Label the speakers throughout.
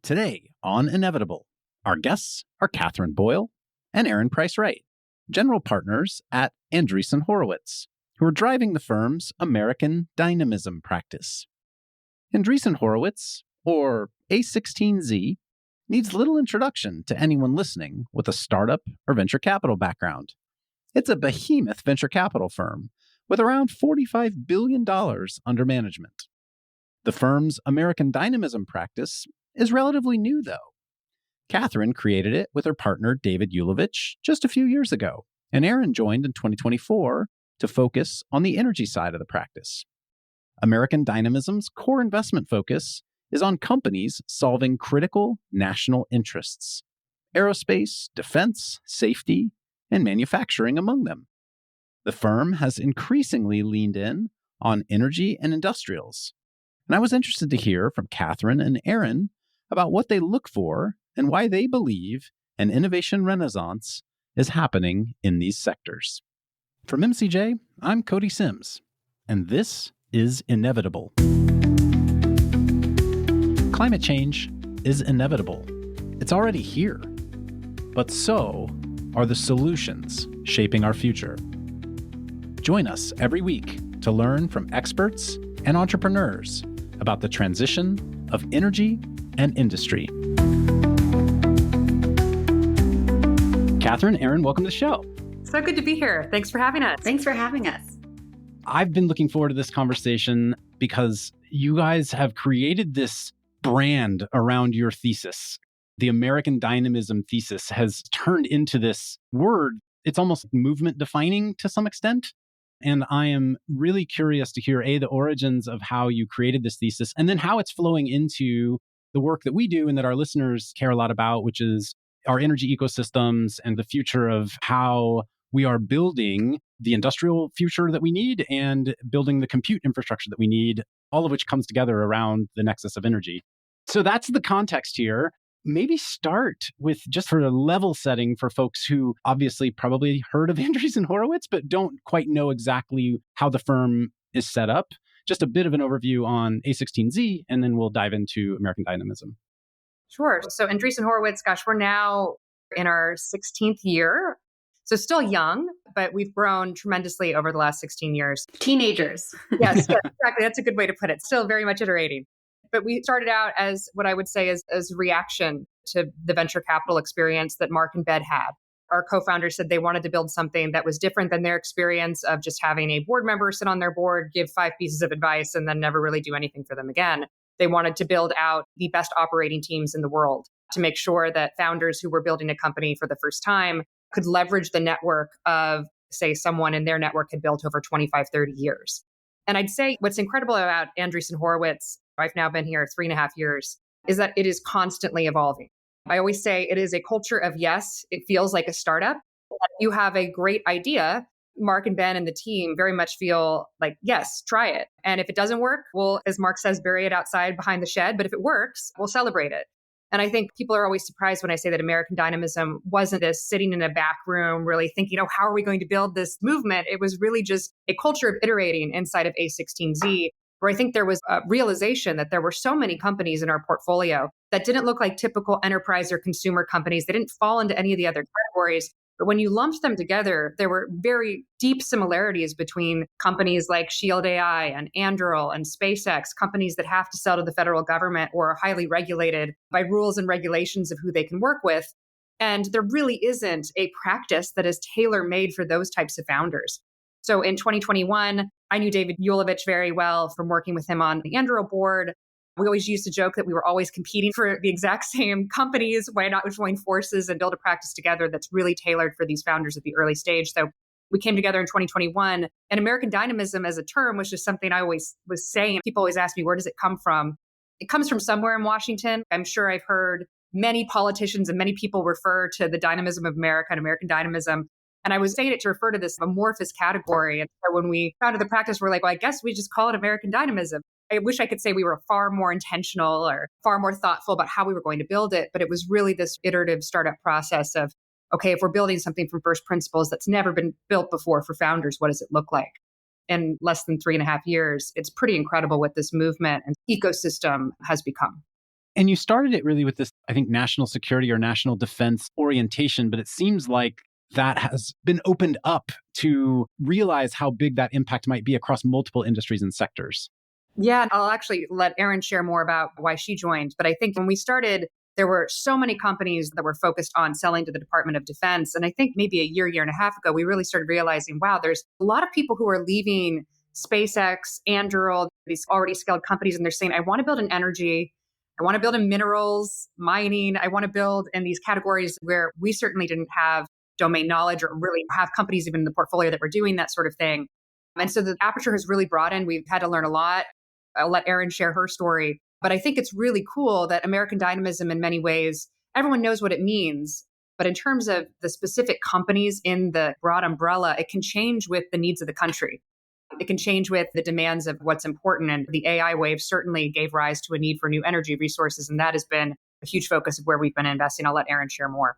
Speaker 1: Today on Inevitable, our guests are Catherine Boyle and Aaron Price-Wright, general partners at Andreessen Horowitz, who are driving the firm's American Dynamism practice. Andreessen Horowitz, or a16z, needs little introduction to anyone listening with a startup or venture capital background. It's a behemoth venture capital firm with around $45 billion under management. The firm's American Dynamism practice is relatively new, though. Catherine created it with her partner David Yulovich just a few years ago, and Aaron joined in 2024 to focus on the energy side of the practice. American Dynamism's core investment focus is on companies solving critical national interests: aerospace, defense, safety, and manufacturing among them. The firm has increasingly leaned in on energy and industrials, and I was interested to hear from Catherine and Aaron about what they look for and why they believe an innovation renaissance is happening in these sectors. From MCJ, I'm Cody Sims, and this is Inevitable. Climate change is inevitable. It's already here. But so are the solutions shaping our future. Join us every week to learn from experts and entrepreneurs about the transition of energy and industry. Catherine, Aaron, welcome to the show.
Speaker 2: So good to be here. Thanks for having us.
Speaker 3: Thanks for having us.
Speaker 1: I've been looking forward to this conversation because you guys have created this brand around your thesis. The American Dynamism thesis has turned into this word. It's almost movement defining to some extent. And I am really curious to hear, the origins of how you created this thesis, and then how it's flowing into the work that we do and that our listeners care a lot about, which is our energy ecosystems and the future of how we are building the industrial future that we need and building the compute infrastructure that we need, all of which comes together around the nexus of energy. So that's the context here. Maybe start with, just for a level setting for folks who obviously probably heard of Andreessen Horowitz, but don't quite know exactly how the firm is set up. Just a bit of an overview on a16z, and then we'll dive into American Dynamism.
Speaker 2: Sure. So Andreessen Horowitz, we're now in our 16th year. So still young, but we've grown tremendously over the last 16 years.
Speaker 3: Teenagers.
Speaker 2: Yes, exactly. That's a good way to put it. Still very much iterating. But we started out as what I would say is as reaction to the venture capital experience that Mark and Bed had. Our co-founders said they wanted to build something that was different than their experience of just having a board member sit on their board, give 5 pieces of advice, and then never really do anything for them again. They wanted to build out the best operating teams in the world to make sure that founders who were building a company for the first time could leverage the network of, say, someone in their network had built over 25, 30 years. And I'd say what's incredible about Andreessen Horowitz, I've now been here 3.5 years, is that it is constantly evolving. I always say it is a culture of yes, it feels like a startup. You have a great idea. Mark and Ben and the team very much feel like, yes, try it. And if it doesn't work, we'll, as Mark says, bury it outside behind the shed. But if it works, we'll celebrate it. And I think people are always surprised when I say that American Dynamism wasn't this sitting in a back room, really thinking, how are we going to build this movement? It was really just a culture of iterating inside of a16z, where I think there was a realization that there were so many companies in our portfolio that didn't look like typical enterprise or consumer companies. They didn't fall into any of the other categories. But when you lumped them together, there were very deep similarities between companies like Shield AI and Anduril and SpaceX, companies that have to sell to the federal government or are highly regulated by rules and regulations of who they can work with. And there really isn't a practice that is tailor-made for those types of founders. So in 2021, I knew David Yulovich very well from working with him on the Anduril board. We always used to joke that we were always competing for the exact same companies. Why not join forces and build a practice together that's really tailored for these founders at the early stage? So we came together in 2021. And American Dynamism as a term was just something I always was saying. People always ask me, where does it come from? It comes from somewhere in Washington. I'm sure I've heard many politicians and many people refer to the dynamism of America and American dynamism. And I was saying it to refer to this amorphous category. And so when we founded the practice, we're like, well, I guess we just call it American Dynamism. I wish I could say we were far more intentional or far more thoughtful about how we were going to build it. But it was really this iterative startup process of, okay, if we're building something from first principles that's never been built before for founders, what does it look like? In less than 3.5 years, it's pretty incredible what this movement and ecosystem has become.
Speaker 1: And you started it really with this, I think, national security or national defense orientation, but it seems like that has been opened up to realize how big that impact might be across multiple industries and sectors.
Speaker 2: Yeah, I'll actually let Erin share more about why she joined. But I think when we started, there were so many companies that were focused on selling to the Department of Defense. And I think maybe a year and a half ago, we really started realizing, wow, there's a lot of people who are leaving SpaceX, Anduril, these already scaled companies, and they're saying, I want to build in energy. I want to build in minerals, mining. I want to build in these categories where we certainly didn't have domain knowledge or really have companies even in the portfolio that were doing that sort of thing. And so the aperture has really broadened. We've had to learn a lot. I'll let Erin share her story. But I think it's really cool that American dynamism, in many ways, everyone knows what it means. But in terms of the specific companies in the broad umbrella, it can change with the needs of the country. It can change with the demands of what's important. And the AI wave certainly gave rise to a need for new energy resources. And that has been a huge focus of where we've been investing. I'll let Erin share more.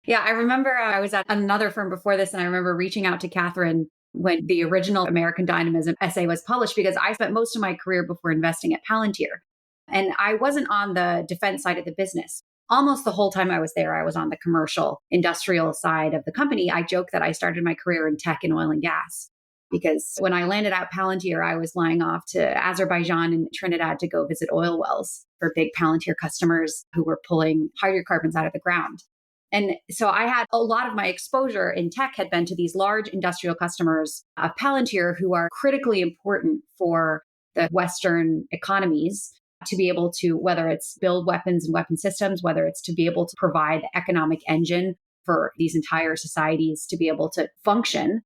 Speaker 3: Yeah, I remember I was at another firm before this, and I remember reaching out to Catherine when the original American Dynamism essay was published, because I spent most of my career before investing at Palantir. And I wasn't on the defense side of the business. Almost the whole time I was there, I was on the commercial, industrial side of the company. I joke that I started my career in tech and oil and gas, because when I landed at Palantir, I was flying off to Azerbaijan and Trinidad to go visit oil wells for big Palantir customers who were pulling hydrocarbons out of the ground. And so I had a lot of my exposure in tech had been to these large industrial customers of Palantir who are critically important for the Western economies to be able to, whether it's build weapons and weapon systems, whether it's to be able to provide the economic engine for these entire societies to be able to function.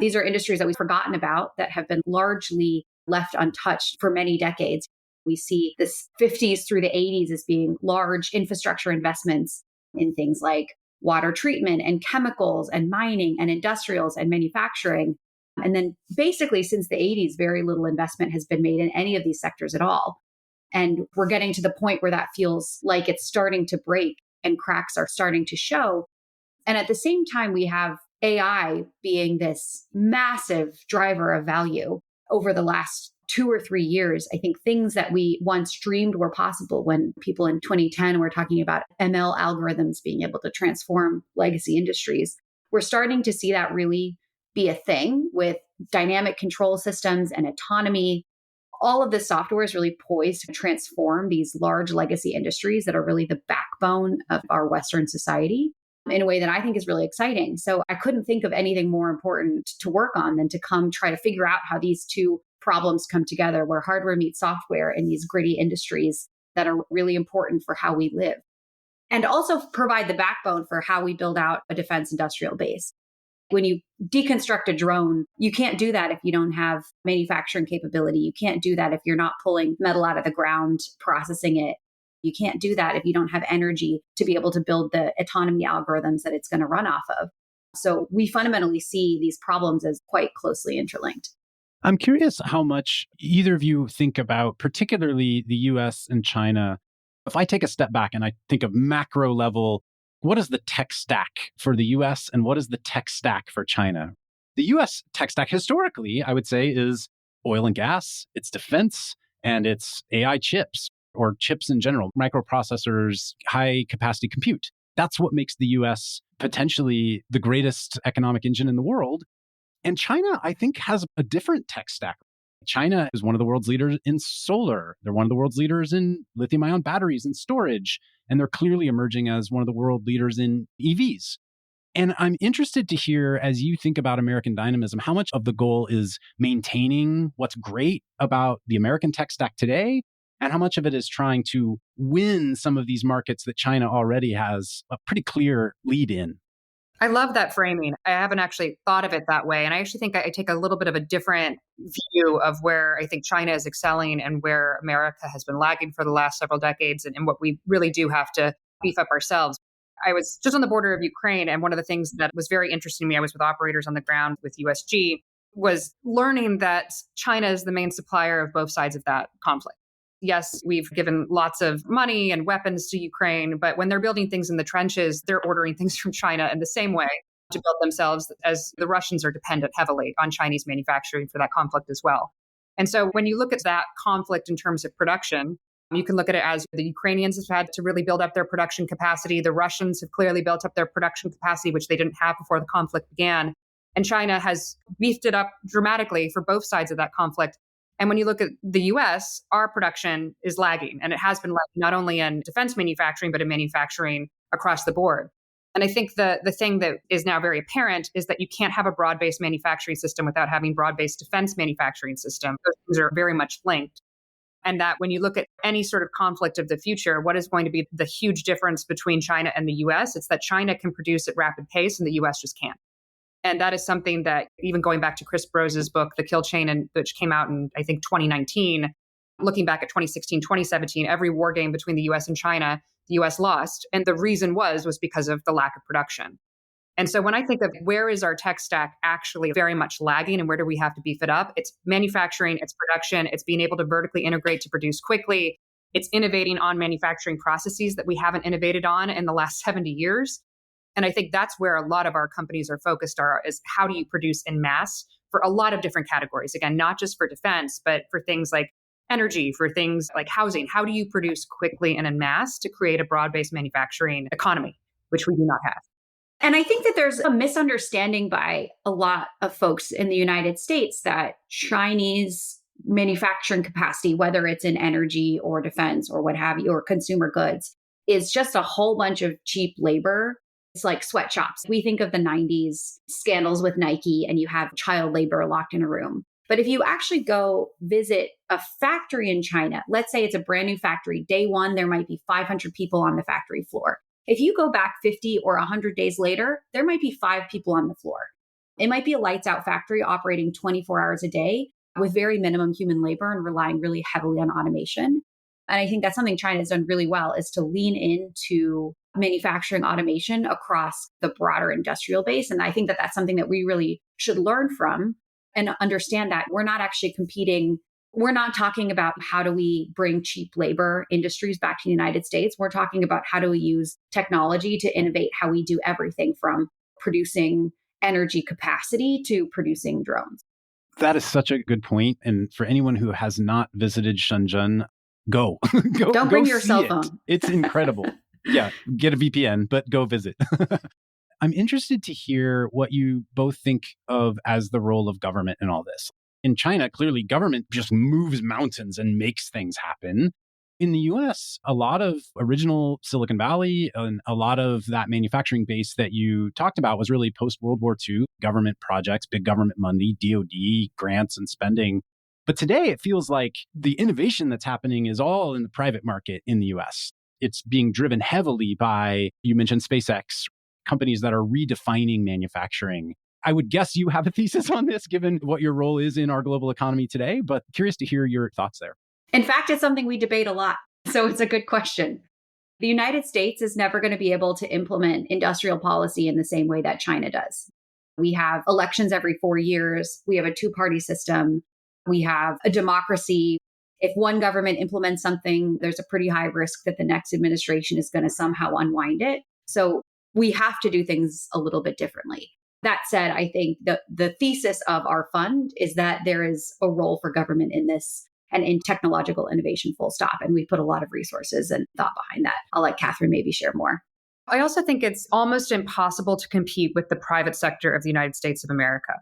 Speaker 3: These are industries that we've forgotten about that have been largely left untouched for many decades. We see the 50s through the 80s as being large infrastructure investments in things like water treatment and chemicals and mining and industrials and manufacturing. And then basically since the 80s, very little investment has been made in any of these sectors at all. And we're getting to the point where that feels like it's starting to break and cracks are starting to show. And at the same time, we have AI being this massive driver of value over the last 2 or 3 years. I think things that we once dreamed were possible when people in 2010 were talking about ML algorithms being able to transform legacy industries. We're starting to see that really be a thing with dynamic control systems and autonomy. All of this software is really poised to transform these large legacy industries that are really the backbone of our Western society in a way that I think is really exciting. So I couldn't think of anything more important to work on than to come try to figure out how these two problems come together, where hardware meets software in these gritty industries that are really important for how we live. And also provide the backbone for how we build out a defense industrial base. When you deconstruct a drone, you can't do that if you don't have manufacturing capability. You can't do that if you're not pulling metal out of the ground, processing it. You can't do that if you don't have energy to be able to build the autonomy algorithms that it's going to run off of. So we fundamentally see these problems as quite closely interlinked.
Speaker 1: I'm curious how much either of you think about, particularly the US and China. If I take a step back and I think of macro level, what is the tech stack for the US and what is the tech stack for China? The US tech stack historically, I would say, is oil and gas, it's defense, and it's AI chips or chips in general, microprocessors, high capacity compute. That's what makes the US potentially the greatest economic engine in the world. And China, I think, has a different tech stack. China is one of the world's leaders in solar. They're one of the world's leaders in lithium-ion batteries and storage. And they're clearly emerging as one of the world leaders in EVs. And I'm interested to hear, as you think about American dynamism, how much of the goal is maintaining what's great about the American tech stack today, and how much of it is trying to win some of these markets that China already has a pretty clear lead in.
Speaker 2: I love that framing. I haven't actually thought of it that way. And I actually think I take a little bit of a different view of where I think China is excelling and where America has been lagging for the last several decades, and what we really do have to beef up ourselves. I was just on the border of Ukraine, and one of the things that was very interesting to me, I was with operators on the ground with USG, was learning that China is the main supplier of both sides of that conflict. Yes, we've given lots of money and weapons to Ukraine, but when they're building things in the trenches, they're ordering things from China in the same way to build themselves, as the Russians are dependent heavily on Chinese manufacturing for that conflict as well. And so when you look at that conflict in terms of production, You can look at it as the Ukrainians have had to really build up their production capacity. The Russians have clearly built up their production capacity, which they didn't have before the conflict began. And China has beefed it up dramatically for both sides of that conflict. And when you look at the US, our production is lagging, and it has been lagging not only in defense manufacturing, but in manufacturing across the board. And I think the thing that is now very apparent is that you can't have a broad-based manufacturing system without having broad-based defense manufacturing system. Those things are very much linked. And that when you look at any sort of conflict of the future, what is going to be the huge difference between China and the US? It's that China can produce at rapid pace and the US just can't. And that is something that even going back to Chris Brose's book, The Kill Chain, which came out in, I think, 2019, looking back at 2016, 2017, every war game between the US and China, the US lost. And the reason was because of the lack of production. And so when I think of where is our tech stack actually very much lagging and where do we have to beef it up, it's manufacturing, it's production, it's being able to vertically integrate to produce quickly, it's innovating on manufacturing processes that we haven't innovated on in the last 70 years. And I think that's where a lot of our companies are focused is how do you produce in mass for a lot of different categories? Again, not just for defense, but for things like energy, for things like housing. How do you produce quickly and in mass to create a broad-based manufacturing economy, which we do not have?
Speaker 3: And I think that there's a misunderstanding by a lot of folks in the United States that Chinese manufacturing capacity, whether it's in energy or defense or what have you, or consumer goods, is just a whole bunch of cheap labor. It's like sweatshops. We think of the 90s scandals with Nike and you have child labor locked in a room. But if you actually go visit a factory in China, let's say it's a brand new factory, day one, there might be 500 people on the factory floor. If you go back 50 or 100 days later, there might be 5 people on the floor. It might be a lights out factory operating 24 hours a day with very minimum human labor and relying really heavily on automation. And I think that's something China has done really well, is to lean into manufacturing automation across the broader industrial base. And I think that that's something that we really should learn from and understand that we're not actually competing. We're not talking about how do we bring cheap labor industries back to the United States. We're talking about how do we use technology to innovate how we do everything from producing energy capacity to producing drones.
Speaker 1: That is such a good point. And for anyone who has not visited Shenzhen, go.
Speaker 3: Don't bring your cell phone.
Speaker 1: It's incredible. Yeah, get a VPN, but go visit. I'm interested to hear what you both think of as the role of government in all this. In China, clearly government just moves mountains and makes things happen. In the US, a lot of original Silicon Valley and a lot of that manufacturing base that you talked about was really post-World War II government projects, big government money, DoD, grants and spending. But today it feels like the innovation that's happening is all in the private market in the US. It's being driven heavily by, you mentioned SpaceX, companies that are redefining manufacturing. I would guess you have a thesis on this, given what your role is in our global economy today, but curious to hear your thoughts there.
Speaker 3: In fact, it's something we debate a lot. So it's a good question. The United States is never going to be able to implement industrial policy in the same way that China does. We have elections every 4 years. We have a two-party system. We have a democracy. If one government implements something, there's a pretty high risk that the next administration is going to somehow unwind it. So we have to do things a little bit differently. That said, I think the thesis of our fund is that there is a role for government in this and in technological innovation, full stop. And we put a lot of resources and thought behind that. I'll let Catherine maybe share more.
Speaker 2: I also think it's almost impossible to compete with the private sector of the United States of America.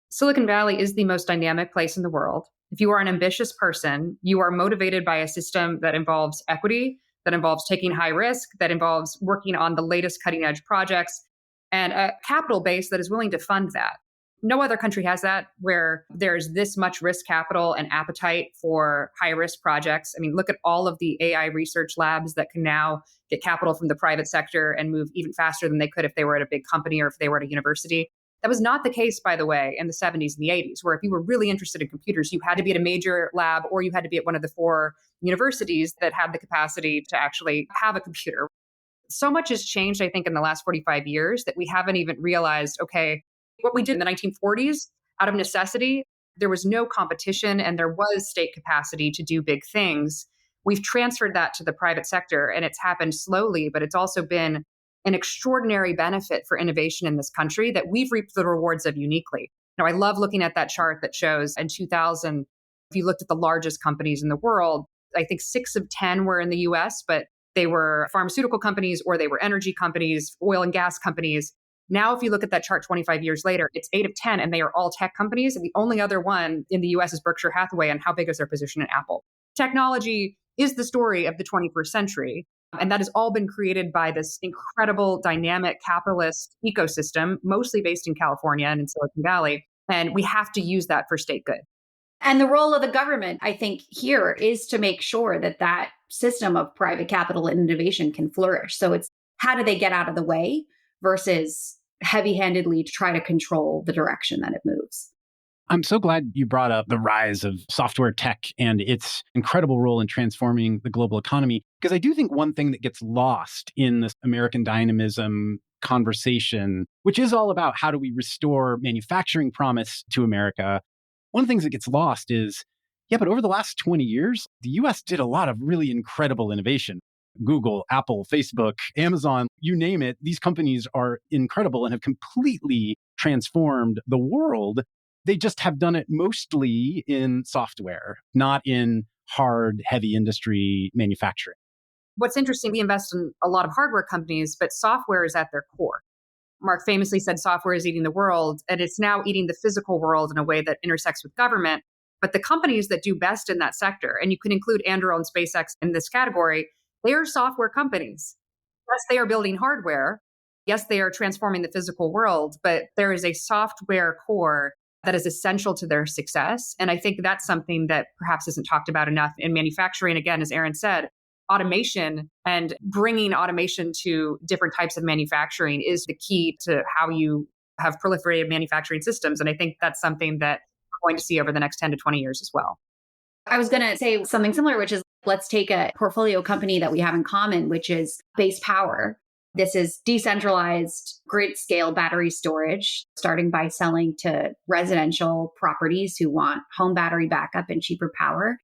Speaker 2: Silicon Valley is the most dynamic place in the world. If you are an ambitious person, you are motivated by a system that involves equity, that involves taking high risk, that involves working on the latest cutting edge projects, and a capital base that is willing to fund that. No other country has that, where there's this much risk capital and appetite for high risk projects. I mean, look at all of the AI research labs that can now get capital from the private sector and move even faster than they could if they were at a big company or if they were at a university. That was not the case, by the way, in the 70s and the 80s, where if you were really interested in computers, you had to be at a major lab or you had to be at one of the 4 universities that had the capacity to actually have a computer. So much has changed, I think, in the last 45 years that we haven't even realized, okay, what we did in the 1940s out of necessity, there was no competition and there was state capacity to do big things. We've transferred that to the private sector and it's happened slowly, but it's also been an extraordinary benefit for innovation in this country that we've reaped the rewards of uniquely. Now, I love looking at that chart that shows in 2000, if you looked at the largest companies in the world, I think 6 of 10 were in the US, but they were pharmaceutical companies or they were energy companies, oil and gas companies. Now, if you look at that chart 25 years later, it's 8 of 10, and they are all tech companies. And the only other one in the US is Berkshire Hathaway. And how big is their position in Apple? Technology is the story of the 21st century. And that has all been created by this incredible dynamic capitalist ecosystem, mostly based in California and in Silicon Valley. And we have to use that for state good.
Speaker 3: And the role of the government, I think, here is to make sure that that system of private capital and innovation can flourish. So it's how do they get out of the way versus heavy-handedly try to control the direction that it moves.
Speaker 1: I'm so glad you brought up the rise of software tech and its incredible role in transforming the global economy, because I do think one thing that gets lost in this American dynamism conversation, which is all about how do we restore manufacturing promise to America. One of the things that gets lost is, yeah, but over the last 20 years, the US did a lot of really incredible innovation. Google, Apple, Facebook, Amazon, you name it, these companies are incredible and have completely transformed the world. They just have done it mostly in software, not in hard, heavy industry manufacturing.
Speaker 2: What's interesting, we invest in a lot of hardware companies, but software is at their core. Mark famously said software is eating the world, and it's now eating the physical world in a way that intersects with government. But the companies that do best in that sector, and you can include Anduril and SpaceX in this category, they are software companies. Yes, they are building hardware. Yes, they are transforming the physical world, but there is a software core that is essential to their success. And I think that's something that perhaps isn't talked about enough in manufacturing. Again, as Aaron said, automation and bringing automation to different types of manufacturing is the key to how you have proliferated manufacturing systems. And I think that's something that we're going to see over the next 10 to 20 years as well.
Speaker 3: I was going to say something similar, which is let's take a portfolio company that we have in common, which is Base Power. This is decentralized grid scale battery storage, starting by selling to residential properties who want home battery backup and cheaper power.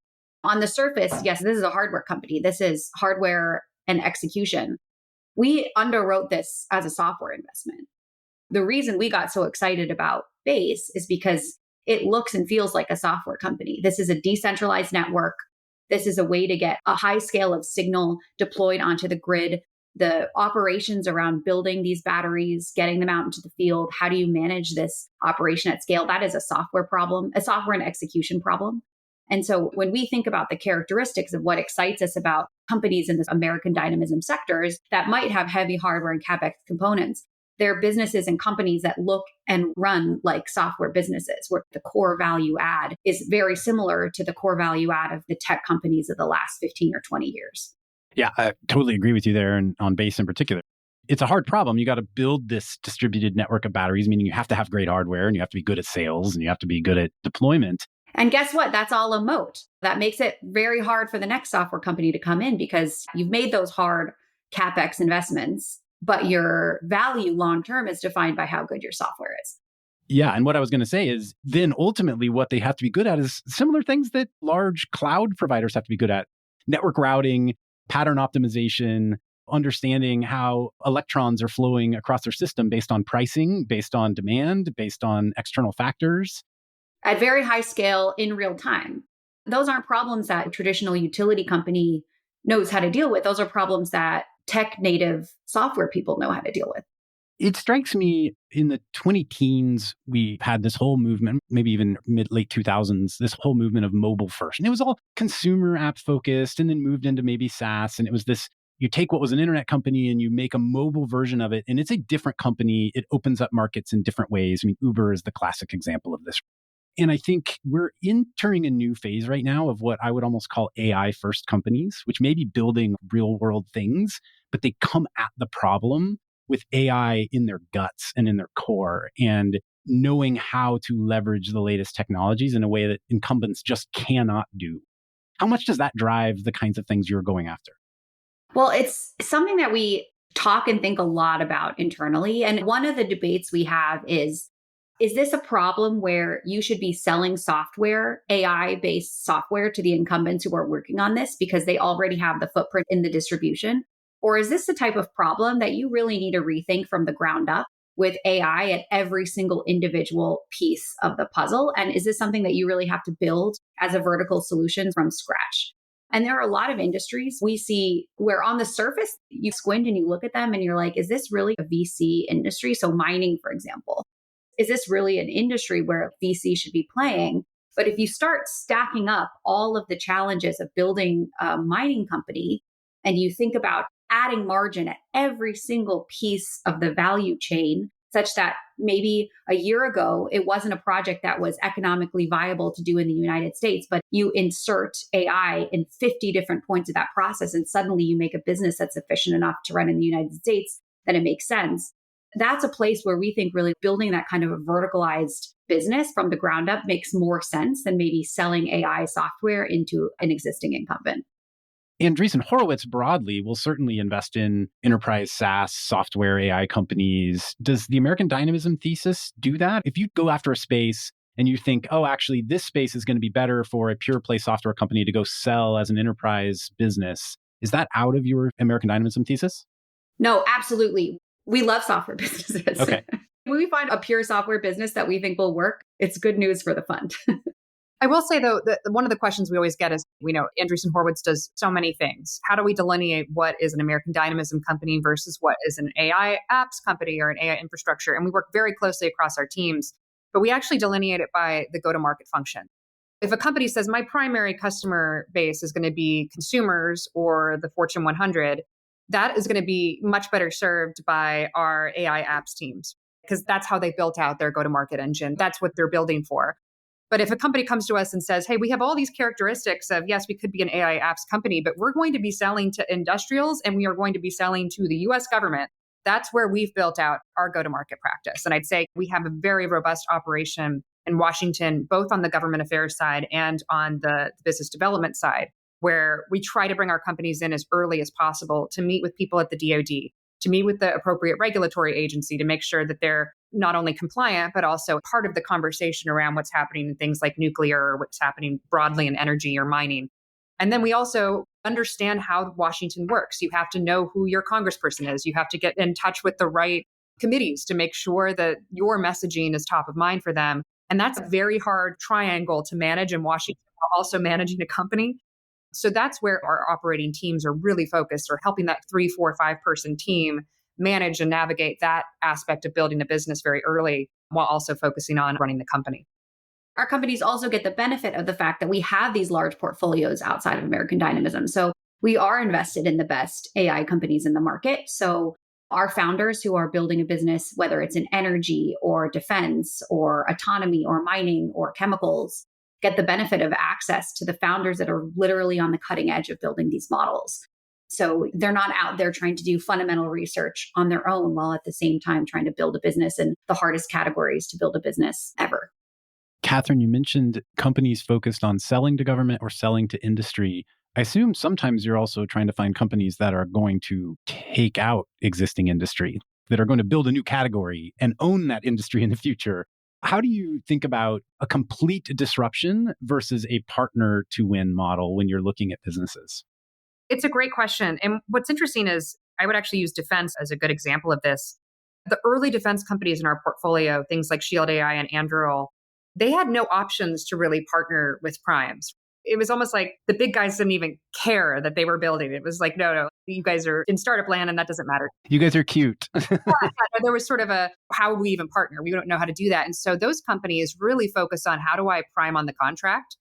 Speaker 3: On the surface, yes, this is a hardware company. This is hardware and execution. We underwrote this as a software investment. The reason we got so excited about Base is because it looks and feels like a software company. This is a decentralized network. This is a way to get a high scale of signal deployed onto the grid. The operations around building these batteries, getting them out into the field, how do you manage this operation at scale? That is a software problem, a software and execution problem. And so when we think about the characteristics of what excites us about companies in this American dynamism sectors that might have heavy hardware and CapEx components, they're businesses and companies that look and run like software businesses, where the core value add is very similar to the core value add of the tech companies of the last 15 or 20 years.
Speaker 1: Yeah, I totally agree with you there, and on Base in particular. It's a hard problem. You got to build this distributed network of batteries, meaning you have to have great hardware and you have to be good at sales and you have to be good at deployment.
Speaker 3: And guess what? That's all a moat. That makes it very hard for the next software company to come in because you've made those hard CapEx investments, but your value long-term is defined by how good your software is.
Speaker 1: Yeah. And what I was going to say is then ultimately what they have to be good at is similar things that large cloud providers have to be good at. Network routing, pattern optimization, understanding how electrons are flowing across their system based on pricing, based on demand, based on external factors.
Speaker 3: At very high scale in real time. Those aren't problems that a traditional utility company knows how to deal with. Those are problems that tech native software people know how to deal with.
Speaker 1: It strikes me in the 2010s, we had this whole movement, maybe even late 2000s, this whole movement of mobile first. And it was all consumer app focused and then moved into maybe SaaS. And it was this, you take what was an internet company and you make a mobile version of it. And it's a different company. It opens up markets in different ways. I mean, Uber is the classic example of this. And I think we're entering a new phase right now of what I would almost call AI first companies, which may be building real world things, but they come at the problem with AI in their guts and in their core and knowing how to leverage the latest technologies in a way that incumbents just cannot do. How much does that drive the kinds of things you're going after?
Speaker 3: Well, it's something that we talk and think a lot about internally. And one of the debates we have is this a problem where you should be selling software, AI-based software to the incumbents who are working on this because they already have the footprint in the distribution? Or is this the type of problem that you really need to rethink from the ground up with AI at every single individual piece of the puzzle? And is this something that you really have to build as a vertical solution from scratch? And there are a lot of industries we see where on the surface, you squint and you look at them and you're like, is this really a VC industry? So mining, for example, is this really an industry where VC should be playing? But if you start stacking up all of the challenges of building a mining company and you think about adding margin at every single piece of the value chain, such that maybe a year ago, it wasn't a project that was economically viable to do in the United States, but you insert AI in 50 different points of that process, and suddenly you make a business that's efficient enough to run in the United States, then it makes sense. That's a place where we think really building that kind of a verticalized business from the ground up makes more sense than maybe selling AI software into an existing incumbent.
Speaker 1: Andreessen Horowitz broadly will certainly invest in enterprise SaaS software AI companies. Does the American Dynamism thesis do that? If you go after a space and you think, oh, actually, this space is going to be better for a pure play software company to go sell as an enterprise business, is that out of your American Dynamism thesis?
Speaker 3: No, absolutely. We love software businesses.
Speaker 1: Okay.
Speaker 3: When we find a pure software business that we think will work, it's good news for the fund.
Speaker 2: I will say, though, that one of the questions we always get is, we know Andreessen Horowitz does so many things. How do we delineate what is an American Dynamism company versus what is an AI apps company or an AI infrastructure? And we work very closely across our teams, but we actually delineate it by the go-to-market function. If a company says, my primary customer base is going to be consumers or the Fortune 100, that is going to be much better served by our AI apps teams, because that's how they built out their go-to-market engine. That's what they're building for. But if a company comes to us and says, hey, we have all these characteristics of, yes, we could be an AI apps company, but we're going to be selling to industrials and we are going to be selling to the U.S. government, that's where we've built out our go-to-market practice. And I'd say we have a very robust operation in Washington, both on the government affairs side and on the business development side, where we try to bring our companies in as early as possible to meet with people at the DoD, to meet with the appropriate regulatory agency to make sure that they're not only compliant, but also part of the conversation around what's happening in things like nuclear or what's happening broadly in energy or mining. And then we also understand how Washington works. You have to know who your congressperson is. You have to get in touch with the right committees to make sure that your messaging is top of mind for them. And that's a very hard triangle to manage in Washington, while also managing a company. So that's where our operating teams are really focused, or helping that 3, 4, 5-person team manage and navigate that aspect of building a business very early, while also focusing on running the company.
Speaker 3: Our companies also get the benefit of the fact that we have these large portfolios outside of American Dynamism. So we are invested in the best AI companies in the market. So our founders who are building a business, whether it's in energy or defense or autonomy or mining or chemicals, get the benefit of access to the founders that are literally on the cutting edge of building these models. So they're not out there trying to do fundamental research on their own while at the same time trying to build a business in the hardest categories to build a business ever.
Speaker 1: Catherine, you mentioned companies focused on selling to government or selling to industry. I assume sometimes you're also trying to find companies that are going to take out existing industry, that are going to build a new category and own that industry in the future. How do you think about a complete disruption versus a partner to win model when you're looking at businesses?
Speaker 2: It's a great question. And what's interesting is I would actually use defense as a good example of this. The early defense companies in our portfolio, things like Shield AI and Anduril, they had no options to really partner with primes. It was almost like the big guys didn't even care that they were building. It was like, no, you guys are in startup land and that doesn't matter.
Speaker 1: You guys are cute.
Speaker 2: There was sort of a, how would we even partner? We don't know how to do that. And so those companies really focused on, how do I prime on the contract?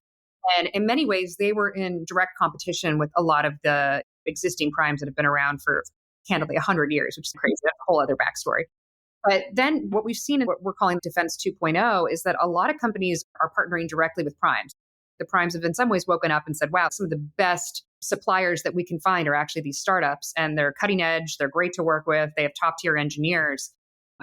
Speaker 2: And in many ways, they were in direct competition with a lot of the existing primes that have been around for, candidly, 100 years, which is crazy. That's a whole other backstory. But then what we've seen in what we're calling Defense 2.0 is that a lot of companies are partnering directly with primes. The primes have in some ways woken up and said, wow, some of the best suppliers that we can find are actually these startups, and they're cutting edge, they're great to work with, they have top tier engineers.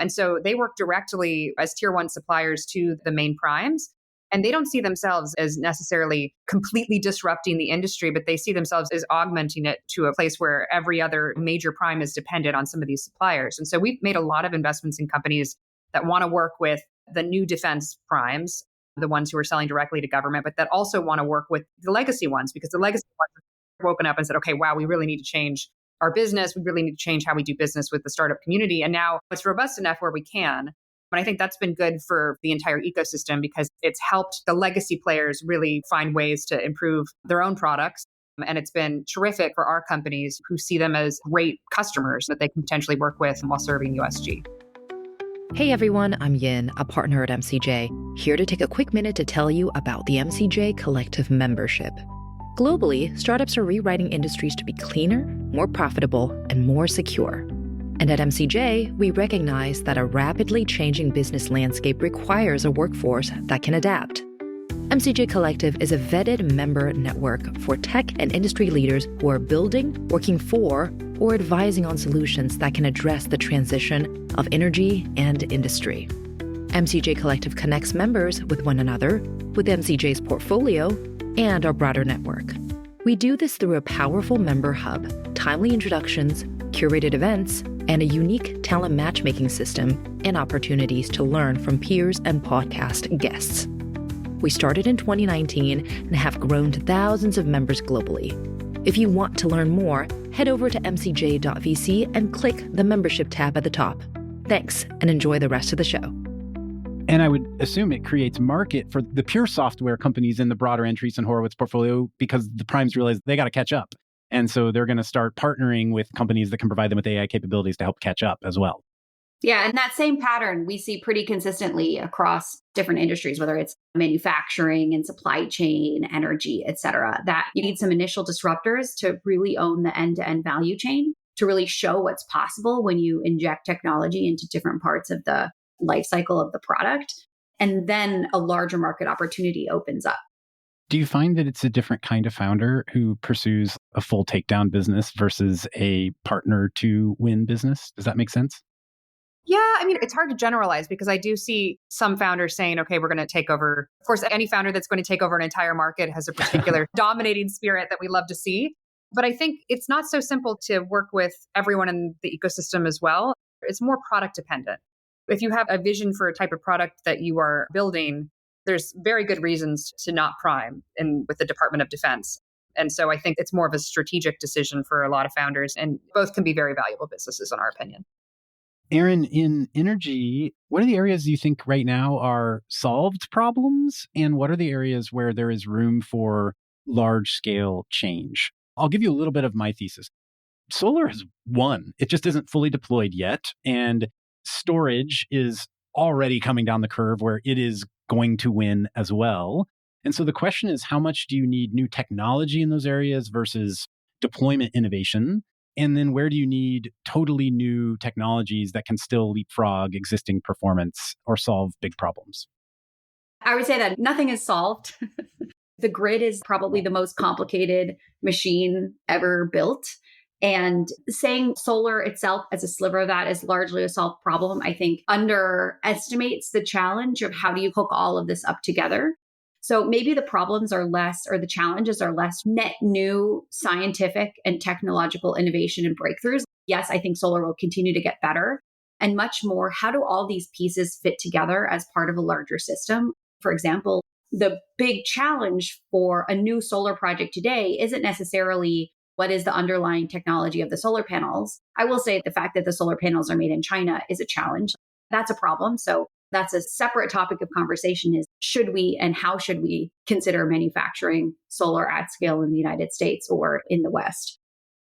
Speaker 2: And so they work directly as tier one suppliers to the main primes. And they don't see themselves as necessarily completely disrupting the industry, but they see themselves as augmenting it to a place where every other major prime is dependent on some of these suppliers. And so we've made a lot of investments in companies that want to work with the new defense primes, the ones who are selling directly to government, but that also want to work with the legacy ones, because the legacy ones have woken up and said, okay, wow, we really need to change our business. We really need to change how we do business with the startup community. And now it's robust enough where we can. But I think that's been good for the entire ecosystem, because it's helped the legacy players really find ways to improve their own products. And it's been terrific for our companies who see them as great customers that they can potentially work with while serving USG.
Speaker 4: Hey everyone, I'm Yin, a partner at MCJ, here to take a quick minute to tell you about the MCJ Collective membership. Globally, startups are rewriting industries to be cleaner, more profitable, and more secure. And at MCJ, we recognize that a rapidly changing business landscape requires a workforce that can adapt. MCJ Collective is a vetted member network for tech and industry leaders who are building, working for, or advising on solutions that can address the transition of energy and industry. MCJ Collective connects members with one another, with MCJ's portfolio, and our broader network. We do this through a powerful member hub, timely introductions, curated events, and a unique talent matchmaking system and opportunities to learn from peers and podcast guests. We started in 2019 and have grown to thousands of members globally. If you want to learn more, head over to mcj.vc and click the membership tab at the top. Thanks, and enjoy the rest of the show.
Speaker 1: And I would assume it creates market for the pure software companies in the broader Andreessen Horowitz portfolio because the primes realize they got to catch up. And so they're going to start partnering with companies that can provide them with AI capabilities to help catch up as well.
Speaker 3: Yeah, and that same pattern we see pretty consistently across different industries, whether it's manufacturing and supply chain, energy, et cetera, that you need some initial disruptors to really own the end-to-end value chain, to really show what's possible when you inject technology into different parts of the life cycle of the product. And then a larger market opportunity opens up.
Speaker 1: Do you find that it's a different kind of founder who pursues a full takedown business versus a partner to win business? Does that make sense?
Speaker 2: Yeah, I mean, it's hard to generalize because I do see some founders saying, okay, we're going to take over. Of course, any founder that's going to take over an entire market has a particular dominating spirit that we love to see. But I think it's not so simple to work with everyone in the ecosystem as well. It's more product dependent. If you have a vision for a type of product that you are building, there's very good reasons to not prime with the Department of Defense. And so I think it's more of a strategic decision for a lot of founders, and both can be very valuable businesses in our opinion.
Speaker 1: Aaron, in energy, what are the areas you think right now are solved problems? And what are the areas where there is room for large-scale change? I'll give you a little bit of my thesis. Solar has won. It just isn't fully deployed yet. And storage is already coming down the curve where it is going to win as well. And so the question is, how much do you need new technology in those areas versus deployment innovation? And then where do you need totally new technologies that can still leapfrog existing performance or solve big problems?
Speaker 3: I would say that nothing is solved. The grid is probably the most complicated machine ever built. And saying solar itself as a sliver of that is largely a solved problem, I think underestimates the challenge of how do you hook all of this up together. So maybe the problems are less, or the challenges are less net new scientific and technological innovation and breakthroughs. Yes, I think solar will continue to get better, and much more, how do all these pieces fit together as part of a larger system? For example, the big challenge for a new solar project today isn't necessarily what is the underlying technology of the solar panels. I will say the fact that the solar panels are made in China is a challenge. That's a problem. So that's a separate topic of conversation, is should we and how should we consider manufacturing solar at scale in the United States or in the West?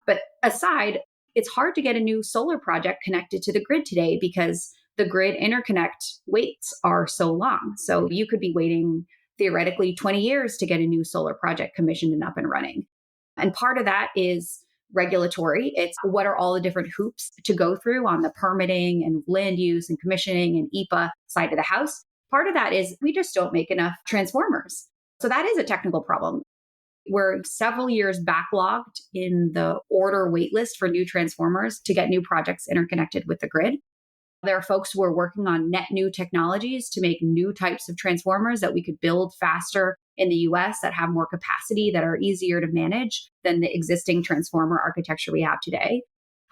Speaker 3: But aside, it's hard to get a new solar project connected to the grid today because the grid interconnect waits are so long. So you could be waiting theoretically 20 years to get a new solar project commissioned and up and running. And part of that is regulatory. It's what are all the different hoops to go through on the permitting and land use and commissioning and EPA side of the house. Part of that is we just don't make enough transformers. So that is a technical problem. We're several years backlogged in the order wait list for new transformers to get new projects interconnected with the grid. There are folks who are working on net new technologies to make new types of transformers that we could build faster in the US that have more capacity, that are easier to manage than the existing transformer architecture we have today.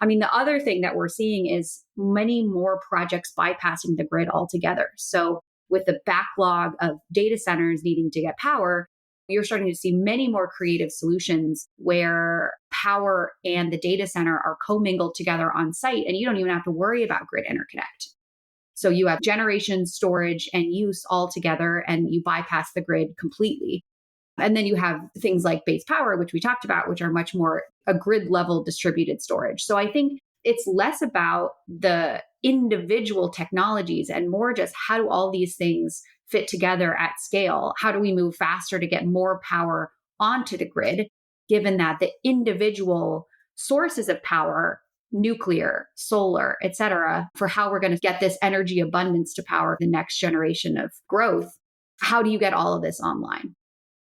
Speaker 3: I mean, the other thing that we're seeing is many more projects bypassing the grid altogether. So with the backlog of data centers needing to get power, you're starting to see many more creative solutions where power and the data center are commingled together on site, and you don't even have to worry about grid interconnect. So you have generation, storage, and use all together, and you bypass the grid completely. And then you have things like base power, which we talked about, which are much more a grid level distributed storage. So I think it's less about the individual technologies and more just how do all these things fit together at scale? How do we move faster to get more power onto the grid, given that the individual sources of power, nuclear, solar, et cetera, for how we're going to get this energy abundance to power the next generation of growth, how do you get all of this online?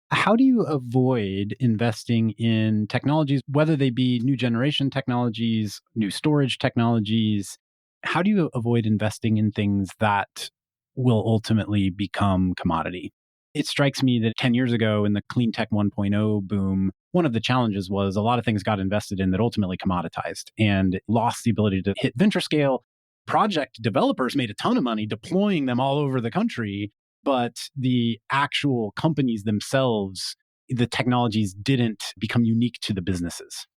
Speaker 1: How do you avoid investing in technologies, whether they be new generation technologies, new storage technologies? How do you avoid investing in things that will ultimately become commodity? It strikes me that 10 years ago in the clean tech 1.0 boom, one of the challenges was a lot of things got invested in that ultimately commoditized and lost the ability to hit venture scale. Project developers made a ton of money deploying them all over the country, but the actual companies themselves, the technologies didn't become unique to the businesses.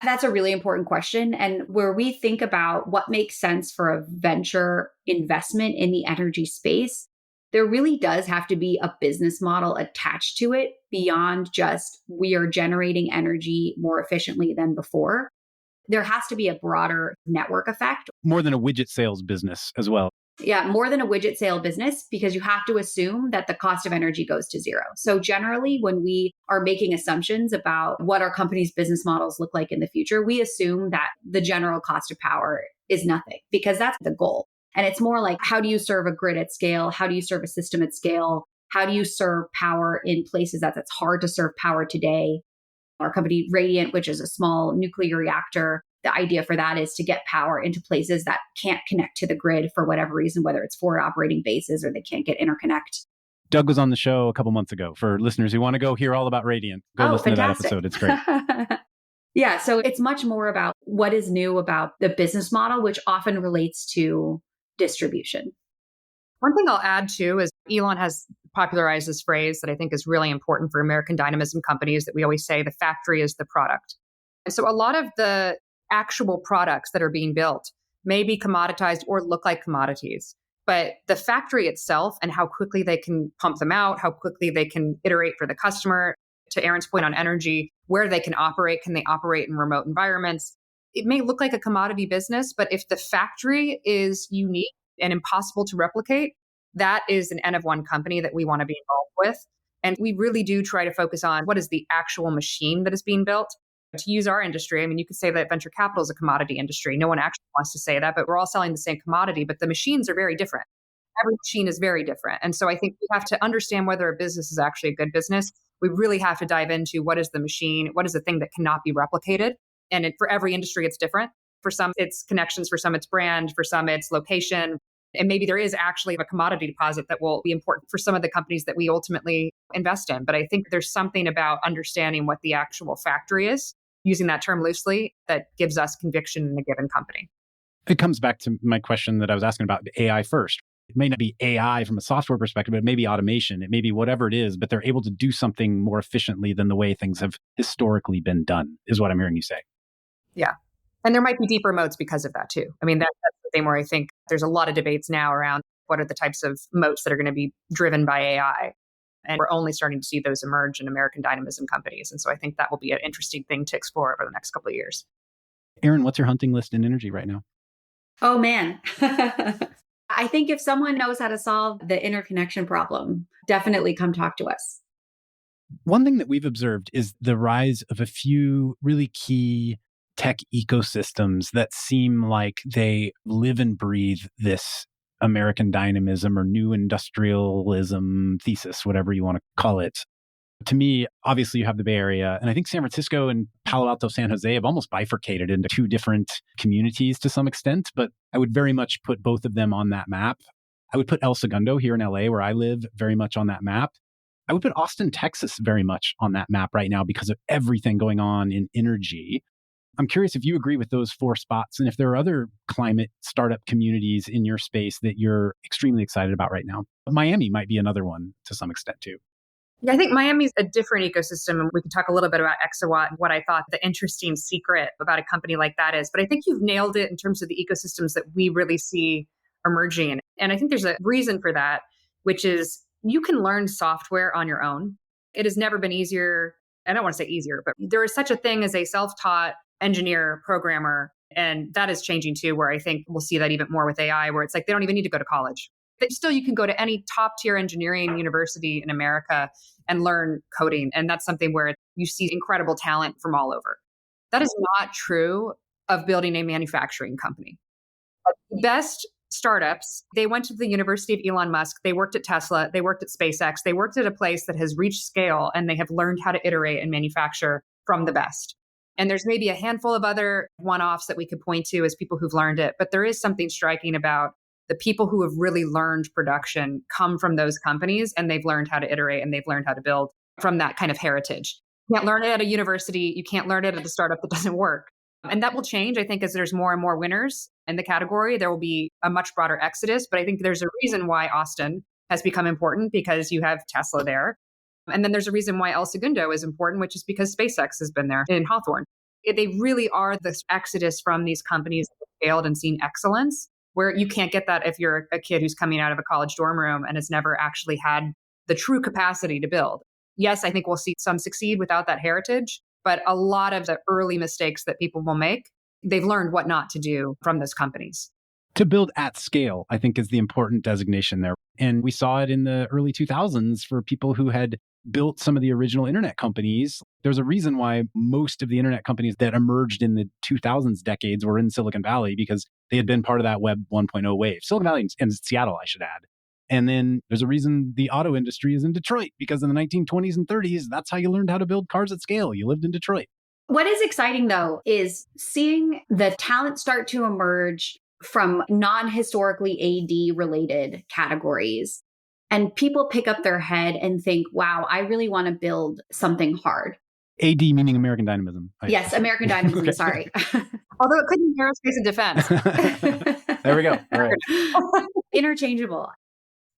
Speaker 3: That's a really important question. And where we think about what makes sense for a venture investment in the energy space, there really does have to be a business model attached to it beyond just we are generating energy more efficiently than before. There has to be a broader network effect.
Speaker 1: More than a widget sales business as well.
Speaker 3: Yeah, more than a widget sale business, because you have to assume that the cost of energy goes to zero. So generally, when we are making assumptions about what our company's business models look like in the future, we assume that the general cost of power is nothing, because that's the goal. And it's more like, how do you serve a grid at scale? How do you serve a system at scale? How do you serve power in places that's hard to serve power today? Our company, Radiant, which is a small nuclear reactor, the idea for that is to get power into places that can't connect to the grid for whatever reason, whether it's forward operating bases or they can't get interconnect.
Speaker 1: Doug was on the show a couple months ago. For listeners who want to go hear all about Radiant, go listen
Speaker 3: fantastic.
Speaker 1: to that episode. It's great.
Speaker 3: Yeah, so it's much more about what is new about the business model, which often relates to distribution.
Speaker 2: One thing I'll add too is Elon has popularized this phrase that I think is really important for American dynamism companies, that we always say the factory is the product. And so a lot of the actual products that are being built may be commoditized or look like commodities, but the factory itself and how quickly they can pump them out, how quickly they can iterate for the customer, to Aaron's point on energy, where they can they operate in remote environments? It may look like a commodity business, but if the factory is unique and impossible to replicate, that is an N of one company that we want to be involved with. And we really do try to focus on what is the actual machine that is being built. To use our industry, I mean, you could say that venture capital is a commodity industry. No one actually wants to say that, but we're all selling the same commodity, but the machines are very different. Every machine is very different. And so I think we have to understand whether a business is actually a good business. We really have to dive into what is the machine, what is the thing that cannot be replicated. And for every industry, it's different. For some, it's connections. For some, it's brand. For some, it's location. And maybe there is actually a commodity deposit that will be important for some of the companies that we ultimately invest in. But I think there's something about understanding what the actual factory is, using that term loosely, that gives us conviction in a given company.
Speaker 1: It comes back to my question that I was asking about AI first. It may not be AI from a software perspective, but it may be automation. It may be whatever it is, but they're able to do something more efficiently than the way things have historically been done, is what I'm hearing you say.
Speaker 2: Yeah. And there might be deeper moats because of that too. I mean, that's the thing where I think there's a lot of debates now around what are the types of moats that are going to be driven by AI. And we're only starting to see those emerge in American dynamism companies. And so I think that will be an interesting thing to explore over the next couple of years.
Speaker 1: Aaron, what's your hunting list in energy right now?
Speaker 3: Oh, man. I think if someone knows how to solve the interconnection problem, definitely come talk to us.
Speaker 1: One thing that we've observed is the rise of a few really key tech ecosystems that seem like they live and breathe this American dynamism or new industrialism thesis, whatever you want to call it. To me, obviously, you have the Bay Area, and I think San Francisco and Palo Alto, San Jose have almost bifurcated into two different communities to some extent, but I would very much put both of them on that map. I would put El Segundo here in LA, where I live, very much on that map. I would put Austin, Texas, very much on that map right now because of everything going on in energy. I'm curious if you agree with those four spots and if there are other climate startup communities in your space that you're extremely excited about right now. Miami might be another one to some extent too.
Speaker 2: Yeah, I think Miami's a different ecosystem. And we can talk a little bit about Exawatt and what I thought the interesting secret about a company like that is. But I think you've nailed it in terms of the ecosystems that we really see emerging. And I think there's a reason for that, which is you can learn software on your own. It has never been easier. I don't want to say easier, but there is such a thing as a self-taught engineer, programmer. And that is changing too, where I think we'll see that even more with AI, where it's like they don't even need to go to college. But still, you can go to any top tier engineering university in America and learn coding. And that's something where you see incredible talent from all over. That is not true of building a manufacturing company. Like the best startups, they went to the University of Elon Musk, they worked at Tesla, they worked at SpaceX, they worked at a place that has reached scale and they have learned how to iterate and manufacture from the best. And there's maybe a handful of other one-offs that we could point to as people who've learned it, but there is something striking about the people who have really learned production come from those companies and they've learned how to iterate and they've learned how to build from that kind of heritage. You can't learn it at a university. You can't learn it at a startup that doesn't work. And that will change, I think, as there's more and more winners in the category. There will be a much broader exodus. But I think there's a reason why Austin has become important because you have Tesla there. And then there's a reason why El Segundo is important, which is because SpaceX has been there in Hawthorne. They really are this exodus from these companies that have failed and seen excellence, where you can't get that if you're a kid who's coming out of a college dorm room and has never actually had the true capacity to build. Yes, I think we'll see some succeed without that heritage, but a lot of the early mistakes that people will make, they've learned what not to do from those companies.
Speaker 1: To build at scale, I think, is the important designation there. And we saw it in the early 2000s for people who had built some of the original internet companies. There's a reason why most of the internet companies that emerged in the 2000s decades were in Silicon Valley, because they had been part of that Web 1.0 wave. Silicon Valley and Seattle, I should add. And then there's a reason the auto industry is in Detroit, because in the 1920s and 30s, that's how you learned how to build cars at scale. You lived in Detroit.
Speaker 3: What is exciting, though, is seeing the talent start to emerge from non-historically AD-related categories. And people pick up their head and think, wow, I really want to build something hard.
Speaker 1: AD meaning American Dynamism.
Speaker 3: Yes, American Dynamism,
Speaker 1: Okay.
Speaker 3: Sorry.
Speaker 2: Although it could be aerospace and defense.
Speaker 1: There we go. All right.
Speaker 3: Interchangeable.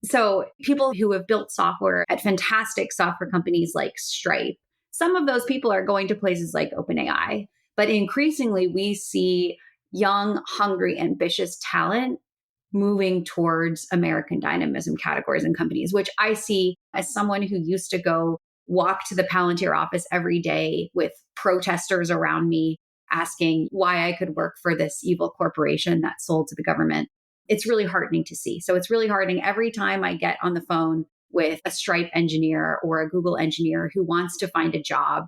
Speaker 3: So people who have built software at fantastic software companies like Stripe, some of those people are going to places like OpenAI, but increasingly we see young, hungry, ambitious talent moving towards American Dynamism categories and companies, which I see as someone who used to go walk to the Palantir office every day with protesters around me asking why I could work for this evil corporation that sold to the government. It's really heartening to see. So it's really heartening every time I get on the phone with a Stripe engineer or a Google engineer who wants to find a job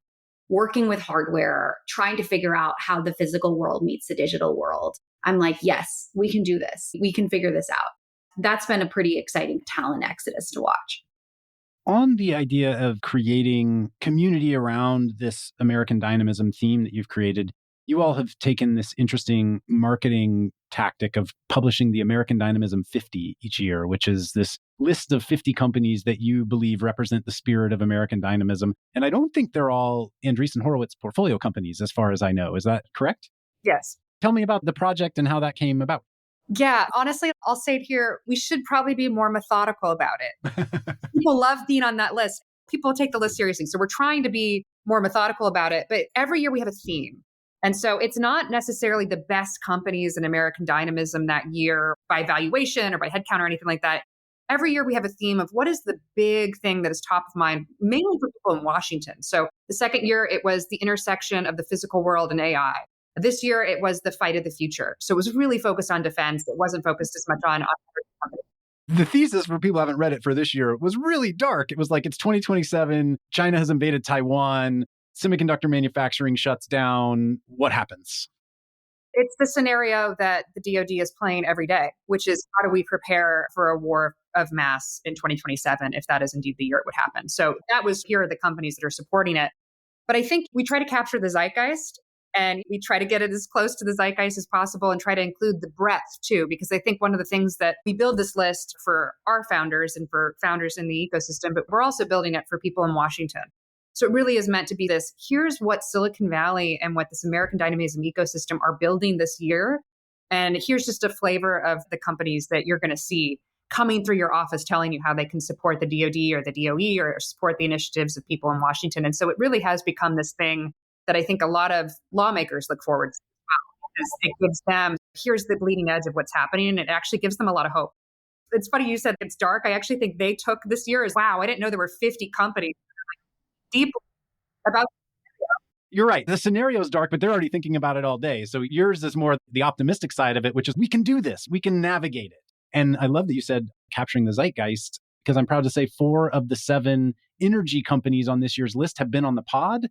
Speaker 3: working with hardware, trying to figure out how the physical world meets the digital world. I'm like, yes, we can do this. We can figure this out. That's been a pretty exciting talent exodus to watch.
Speaker 1: On the idea of creating community around this American Dynamism theme that you've created, you all have taken this interesting marketing tactic of publishing the American Dynamism 50 each year, which is this list of 50 companies that you believe represent the spirit of American dynamism. And I don't think they're all Andreessen Horowitz portfolio companies, as far as I know. Is that correct?
Speaker 2: Yes.
Speaker 1: Tell me about the project and how that came about.
Speaker 2: Yeah, honestly, I'll say it here. We should probably be more methodical about it. People love being on that list. People take the list seriously. So we're trying to be more methodical about it. But every year we have a theme. And so it's not necessarily the best companies in American Dynamism that year by valuation or by headcount or anything like that. Every year we have a theme of what is the big thing that is top of mind, mainly for people in Washington. So the second year, it was the intersection of the physical world and AI. This year, it was the fight of the future. So it was really focused on defense. It wasn't focused as much on companies.
Speaker 1: The thesis, for people who haven't read it for this year, was really dark. It was like, it's 2027, China has invaded Taiwan, semiconductor manufacturing shuts down. What happens?
Speaker 2: It's the scenario that the DoD is playing every day, which is how do we prepare for a war of mass in 2027, if that is indeed the year it would happen. So that was, here are the companies that are supporting it. But I think we try to capture the zeitgeist. And we try to get it as close to the zeitgeist as possible and try to include the breadth too, because I think one of the things that we build this list for our founders and for founders in the ecosystem, but we're also building it for people in Washington. So it really is meant to be this, here's what Silicon Valley and what this American Dynamism ecosystem are building this year. And here's just a flavor of the companies that you're going to see coming through your office telling you how they can support the DoD or the DOE or support the initiatives of people in Washington. And so it really has become this thing that I think a lot of lawmakers look forward to as well, because it gives them, here's the bleeding edge of what's happening, and it actually gives them a lot of hope. It's funny you said it's dark. I actually think they took this year as, wow, I didn't know there were 50 companies deeply about.
Speaker 1: You're right. The scenario is dark, but they're already thinking about it all day. So yours is more the optimistic side of it, which is we can do this. We can navigate it. And I love that you said capturing the zeitgeist, because I'm proud to say 4 of the 7 energy companies on this year's list have been on the pod.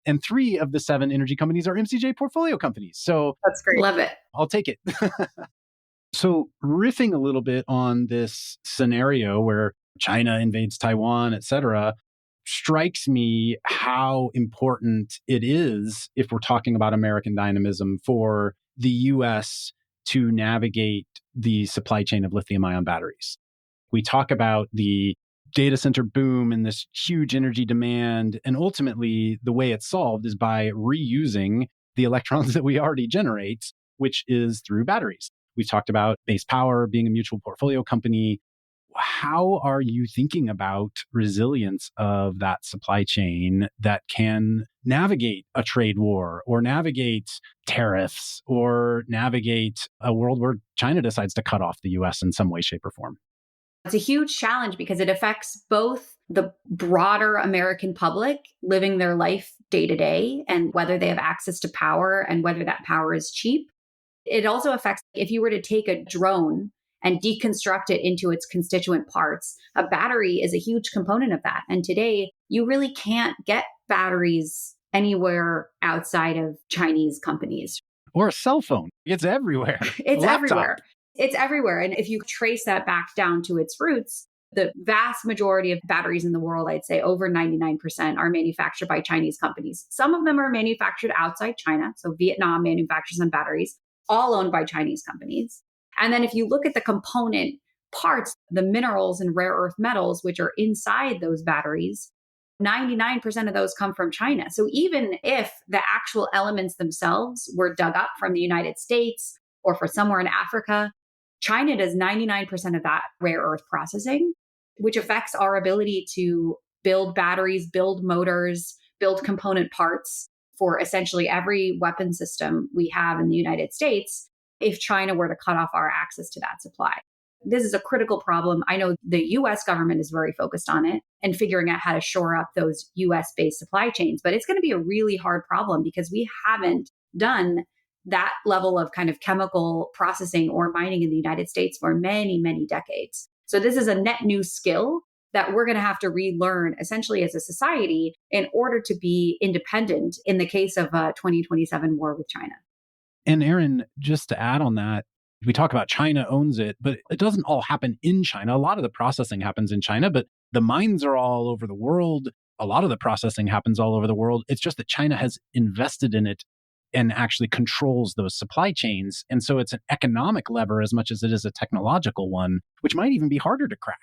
Speaker 1: And 3 of the 7 energy companies are MCJ portfolio companies. So
Speaker 2: That's great.
Speaker 3: Love it.
Speaker 1: I'll take it. So riffing a little bit on this scenario where China invades Taiwan, et cetera, strikes me how important it is, if we're talking about American dynamism, for the U.S. to navigate the supply chain of lithium-ion batteries. We talk about the data center boom and this huge energy demand, and ultimately the way it's solved is by reusing the electrons that we already generate, which is through batteries. We've talked about Base Power being a mutual portfolio company. How are you thinking about resilience of that supply chain that can navigate a trade war or navigate tariffs or navigate a world where China decides to cut off the US in some way, shape, or form?
Speaker 3: It's a huge challenge because it affects both the broader American public living their life day to day and whether they have access to power and whether that power is cheap. It also affects if you were to take a drone and deconstruct it into its constituent parts. A battery is a huge component of that. And today, you really can't get batteries anywhere outside of Chinese companies.
Speaker 1: Or a cell phone. It's everywhere.
Speaker 3: It's everywhere. It's everywhere. And if you trace that back down to its roots, the vast majority of batteries in the world, I'd say over 99%, are manufactured by Chinese companies. Some of them are manufactured outside China. So Vietnam manufactures some batteries, all owned by Chinese companies. And then if you look at the component parts, the minerals and rare earth metals, which are inside those batteries, 99% of those come from China. So even if the actual elements themselves were dug up from the United States or for somewhere in Africa, China does 99% of that rare earth processing, which affects our ability to build batteries, build motors, build component parts for essentially every weapon system we have in the United States if China were to cut off our access to that supply. This is a critical problem. I know the U.S. government is very focused on it and figuring out how to shore up those U.S.-based supply chains. But it's going to be a really hard problem because we haven't done that level of kind of chemical processing or mining in the United States for many, many decades. So this is a net new skill that we're going to have to relearn essentially as a society in order to be independent in the case of a 2027 war with China.
Speaker 1: And Erin, just to add on that, we talk about China owns it, but it doesn't all happen in China. A lot of the processing happens in China, but the mines are all over the world. A lot of the processing happens all over the world. It's just that China has invested in it and actually controls those supply chains. And so it's an economic lever as much as it is a technological one, which might even be harder to crack.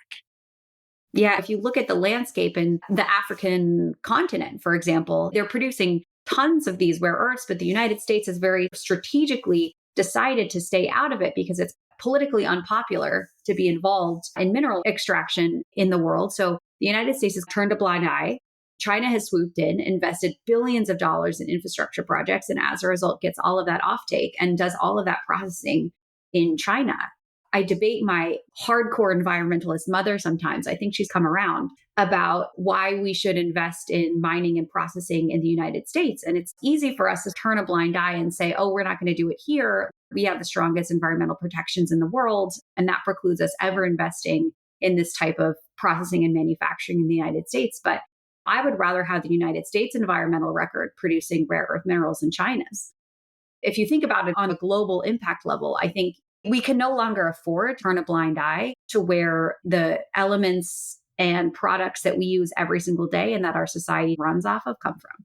Speaker 3: Yeah, if you look at the landscape in the African continent, for example, they're producing tons of these rare earths, but the United States has very strategically decided to stay out of it because it's politically unpopular to be involved in mineral extraction in the world. So the United States has turned a blind eye. China has swooped in, invested billions of dollars in infrastructure projects, and as a result gets all of that offtake and does all of that processing in China. I debate my hardcore environmentalist mother sometimes, I think she's come around, about why we should invest in mining and processing in the United States. And it's easy for us to turn a blind eye and say, oh, we're not going to do it here. We have the strongest environmental protections in the world, and that precludes us ever investing in this type of processing and manufacturing in the United States. But I would rather have the United States environmental record producing rare earth minerals than China's. If you think about it on a global impact level, I think we can no longer afford to turn a blind eye to where the elements and products that we use every single day and that our society runs off of come from.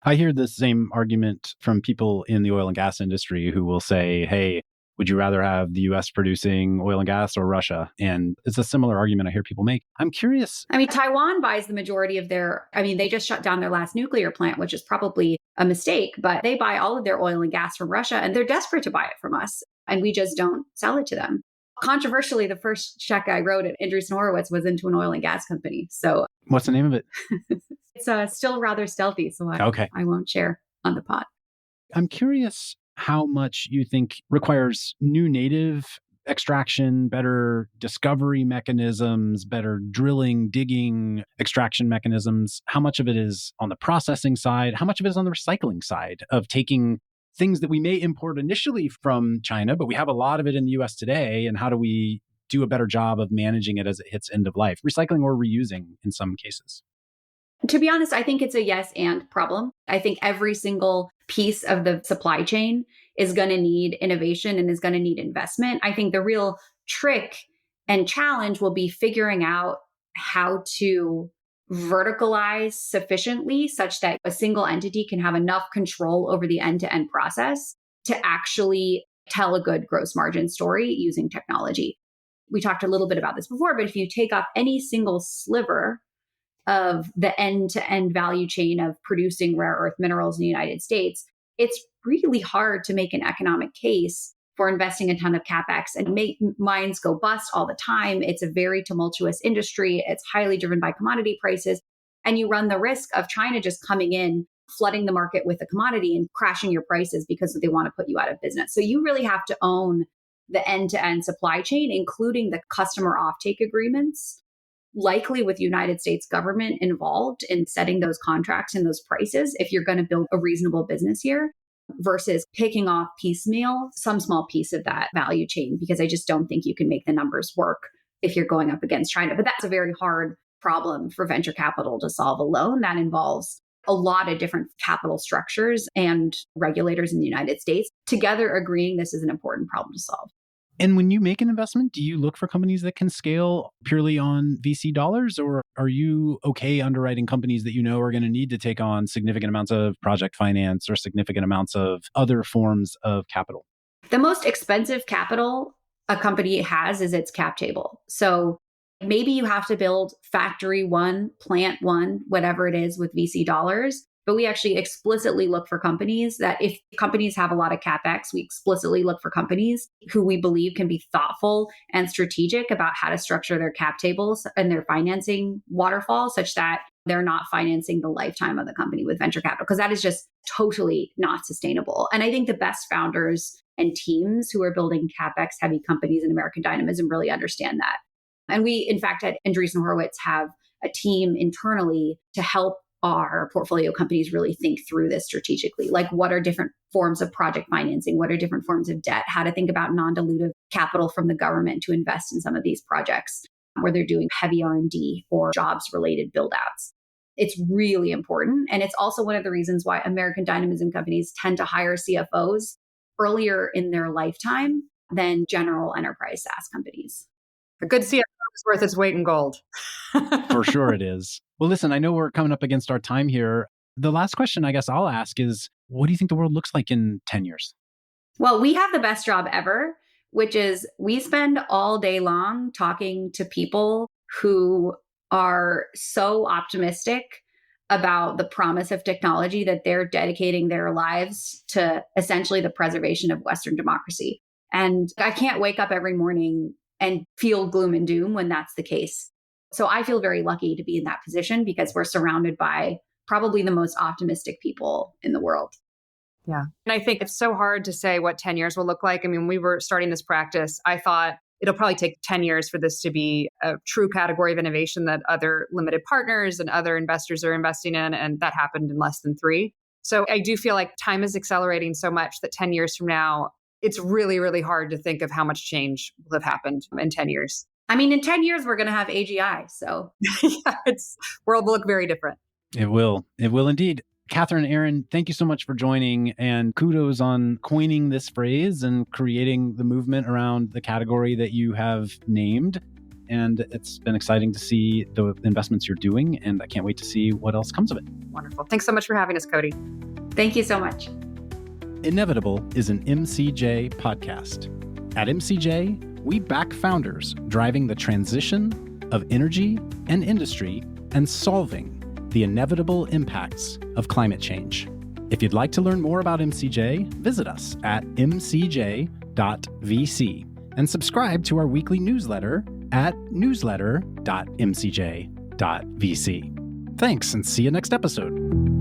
Speaker 1: I hear the same argument from people in the oil and gas industry who will say, hey, would you rather have the US producing oil and gas or Russia? And it's a similar argument I hear people make. I'm curious.
Speaker 3: I mean, Taiwan buys the majority of they just shut down their last nuclear plant, which is probably a mistake, but they buy all of their oil and gas from Russia and they're desperate to buy it from us. And we just don't sell it to them. Controversially, the first check I wrote at Andreessen Horowitz was into an oil and gas company. So
Speaker 1: what's the name of it?
Speaker 3: It's still rather stealthy, so I won't share on the pod.
Speaker 1: I'm curious how much you think requires new native extraction, better discovery mechanisms, better drilling, digging, extraction mechanisms? How much of it is on the processing side? How much of it is on the recycling side of taking things that we may import initially from China, but we have a lot of it in the US today? And how do we do a better job of managing it as it hits end of life, recycling or reusing in some cases?
Speaker 3: To be honest, I think it's a yes and problem. I think every single piece of the supply chain is going to need innovation and is going to need investment. I think the real trick and challenge will be figuring out how to verticalize sufficiently such that a single entity can have enough control over the end-to-end process to actually tell a good gross margin story using technology. We talked a little bit about this before, but if you take off any single sliver of the end-to-end value chain of producing rare earth minerals in the United States, it's really hard to make an economic case for investing a ton of CapEx and make mines go bust all the time. It's a very tumultuous industry. It's highly driven by commodity prices. And you run the risk of China just coming in, flooding the market with a commodity and crashing your prices because they want to put you out of business. So you really have to own the end-to-end supply chain, including the customer offtake agreements, likely with United States government involved in setting those contracts and those prices if you're going to build a reasonable business here, versus picking off piecemeal some small piece of that value chain, because I just don't think you can make the numbers work if you're going up against China. But that's a very hard problem for venture capital to solve alone. That involves a lot of different capital structures and regulators in the United States together agreeing this is an important problem to solve.
Speaker 1: And when you make an investment, do you look for companies that can scale purely on VC dollars, or are you okay underwriting companies that you know are going to need to take on significant amounts of project finance or significant amounts of other forms of capital?
Speaker 3: The most expensive capital a company has is its cap table. So maybe you have to build factory one, plant one, whatever it is with VC dollars. But we actually explicitly look for companies that if companies have a lot of CapEx, we explicitly look for companies who we believe can be thoughtful and strategic about how to structure their cap tables and their financing waterfall such that they're not financing the lifetime of the company with venture capital, because that is just totally not sustainable. And I think the best founders and teams who are building CapEx heavy companies in American Dynamism really understand that. And we, in fact, at Andreessen Horowitz have a team internally to help our portfolio companies really think through this strategically. Like, what are different forms of project financing? What are different forms of debt? How to think about non-dilutive capital from the government to invest in some of these projects where they're doing heavy R&D or jobs-related build-outs. It's really important. And it's also one of the reasons why American Dynamism companies tend to hire CFOs earlier in their lifetime than general enterprise SaaS companies.
Speaker 2: A good CFO is worth its weight in gold.
Speaker 1: For sure it is. Well, listen, I know we're coming up against our time here. The last question I guess I'll ask is, what do you think the world looks like in 10 years?
Speaker 3: Well, we have the best job ever, which is we spend all day long talking to people who are so optimistic about the promise of technology that they're dedicating their lives to essentially the preservation of Western democracy. And I can't wake up every morning and feel gloom and doom when that's the case. So I feel very lucky to be in that position because we're surrounded by probably the most optimistic people in the world.
Speaker 2: Yeah. And I think it's so hard to say what 10 years will look like. I mean, when we were starting this practice, I thought it'll probably take 10 years for this to be a true category of innovation that other limited partners and other investors are investing in. And that happened in less than 3. So I do feel like time is accelerating so much that 10 years from now, it's really, really hard to think of how much change will have happened in 10 years.
Speaker 3: I mean, in 10 years, we're going to have AGI. So
Speaker 2: yeah, world will look very different.
Speaker 1: It will. It will indeed. Catherine, Aaron, thank you so much for joining, and kudos on coining this phrase and creating the movement around the category that you have named. And it's been exciting to see the investments you're doing, and I can't wait to see what else comes of it.
Speaker 2: Wonderful. Thanks so much for having us, Cody.
Speaker 3: Thank you so much.
Speaker 1: Inevitable is an MCJ podcast. At MCJ, we back founders driving the transition of energy and industry and solving the inevitable impacts of climate change. If you'd like to learn more about MCJ, visit us at mcj.vc and subscribe to our weekly newsletter at newsletter.mcj.vc. Thanks, and see you next episode.